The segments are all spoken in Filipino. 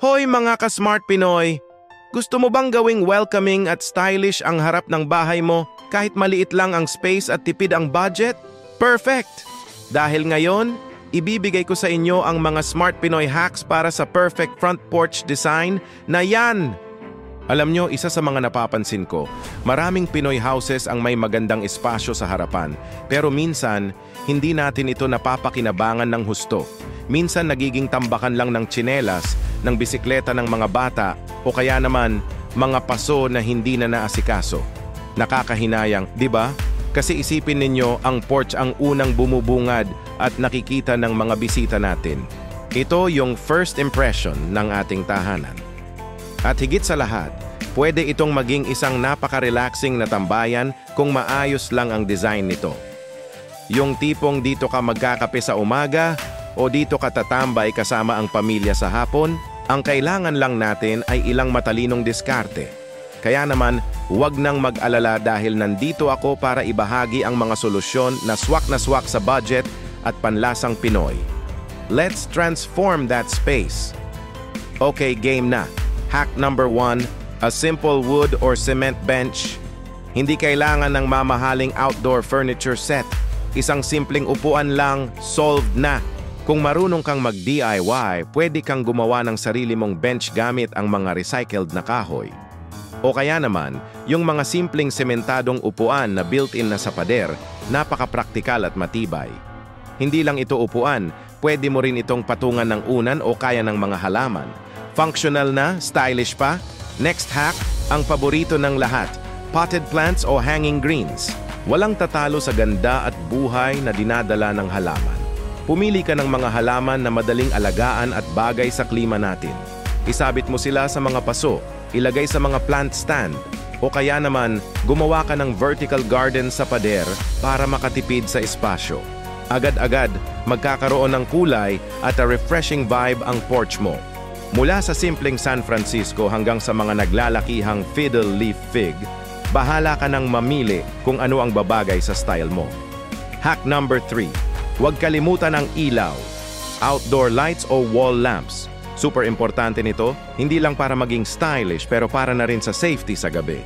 Hoy mga ka-smart Pinoy! Gusto mo bang gawing welcoming at stylish ang harap ng bahay mo kahit maliit lang ang space at tipid ang budget? Perfect! Dahil ngayon, ibibigay ko sa inyo ang mga smart Pinoy hacks para sa perfect front porch design na yan! Alam nyo, isa sa mga napapansin ko, maraming Pinoy houses ang may magandang espasyo sa harapan. Pero minsan, hindi natin ito napapakinabangan ng husto. Minsan nagiging tambakan lang ng tsinelas, ng bisikleta ng mga bata, o kaya naman, mga paso na hindi na naasikaso. Nakakahinayang, di ba? Kasi isipin ninyo, ang porch ang unang bumubungad at nakikita ng mga bisita natin. Ito yung first impression ng ating tahanan. At higit sa lahat, pwede itong maging isang napaka-relaxing na tambayan kung maayos lang ang design nito. Yung tipong dito ka magkakape sa umaga o dito ka tatambay kasama ang pamilya sa hapon, ang kailangan lang natin ay ilang matalinong diskarte. Kaya naman, huwag nang mag-alala dahil nandito ako para ibahagi ang mga solusyon na swak sa budget at panlasang Pinoy. Let's transform that space. Okay, game na. Hack number 1, a simple wood or cement bench. Hindi kailangan ng mamahaling outdoor furniture set. Isang simpleng upuan lang, solved na. Kung marunong kang mag-DIY, pwede kang gumawa ng sarili mong bench gamit ang mga recycled na kahoy. O kaya naman, yung mga simpleng sementadong upuan na built-in na sa pader, napaka-praktikal at matibay. Hindi lang ito upuan, pwede mo rin itong patungan ng unan o kaya ng mga halaman. Functional na, stylish pa. Next hack, ang paborito ng lahat, potted plants o hanging greens. Walang tatalo sa ganda at buhay na dinadala ng halaman. Pumili ka ng mga halaman na madaling alagaan at bagay sa klima natin. Isabit mo sila sa mga paso, ilagay sa mga plant stand, o kaya naman gumawa ka ng vertical garden sa pader para makatipid sa espasyo. Agad-agad, magkakaroon ng kulay at a refreshing vibe ang porch mo. Mula sa simpleng San Francisco hanggang sa mga naglalakihang fiddle leaf fig, bahala ka nang mamili kung ano ang babagay sa style mo. Hack number 3. Huwag kalimutan ang ilaw. Outdoor lights o wall lamps. Super importante nito, hindi lang para maging stylish pero para na rin sa safety sa gabi.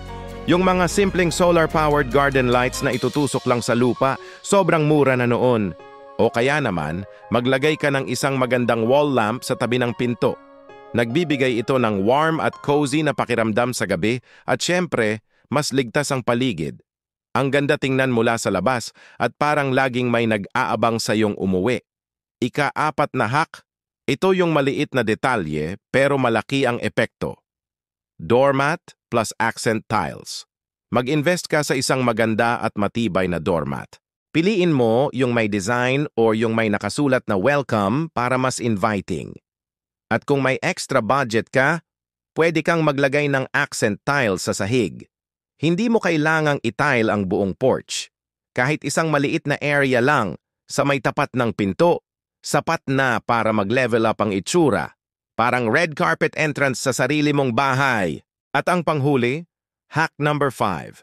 Yung mga simpleng solar-powered garden lights na itutusok lang sa lupa, sobrang mura na noon. O kaya naman, maglagay ka ng isang magandang wall lamp sa tabi ng pinto. Nagbibigay ito ng warm at cozy na pakiramdam sa gabi at syempre, mas ligtas ang paligid. Ang ganda tingnan mula sa labas at parang laging may nag-aabang sa iyong umuwi. Ika-4 na hack, ito yung maliit na detalye pero malaki ang epekto. Doormat plus accent tiles. Mag-invest ka sa isang maganda at matibay na doormat. Piliin mo yung may design o yung may nakasulat na welcome para mas inviting. At kung may extra budget ka, pwede kang maglagay ng accent tiles sa sahig. Hindi mo kailangang itile ang buong porch. Kahit isang maliit na area lang sa may tapat ng pinto, sapat na para mag-level up ang itsura. Parang red carpet entrance sa sarili mong bahay. At ang panghuli, hack number 5.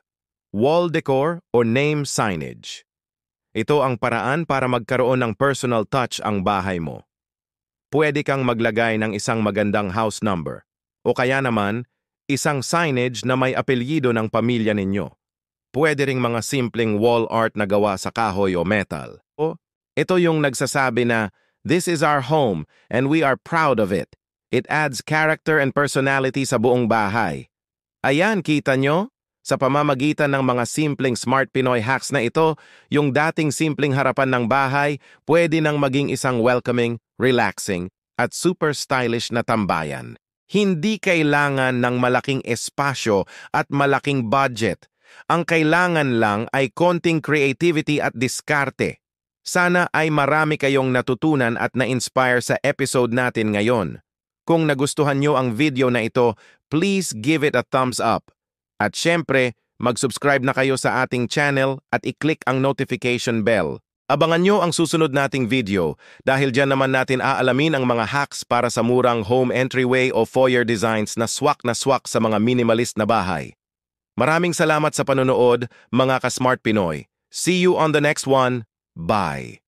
Wall decor o name signage. Ito ang paraan para magkaroon ng personal touch ang bahay mo. Pwede kang maglagay ng isang magandang house number o kaya naman isang signage na may apelyido ng pamilya ninyo. Pwede ring mga simpleng wall art na gawa sa kahoy o metal. O ito yung nagsasabi na, "This is our home and we are proud of it." It adds character and personality sa buong bahay. Ayan, kita nyo? Sa pamamagitan ng mga simpleng Smart Pinoy hacks na ito, yung dating simpleng harapan ng bahay, pwede nang maging isang welcoming, relaxing, at super stylish na tambayan. Hindi kailangan ng malaking espasyo at malaking budget. Ang kailangan lang ay konting creativity at diskarte. Sana ay marami kayong natutunan at na-inspire sa episode natin ngayon. Kung nagustuhan nyo ang video na ito, please give it a thumbs up. At syempre, mag-subscribe na kayo sa ating channel at i-click ang notification bell. Abangan nyo ang susunod nating video dahil dyan naman natin aalamin ang mga hacks para sa murang home entryway o foyer designs na swak sa mga minimalist na bahay. Maraming salamat sa panonood, mga ka-Smart Pinoy. See you on the next one. Bye!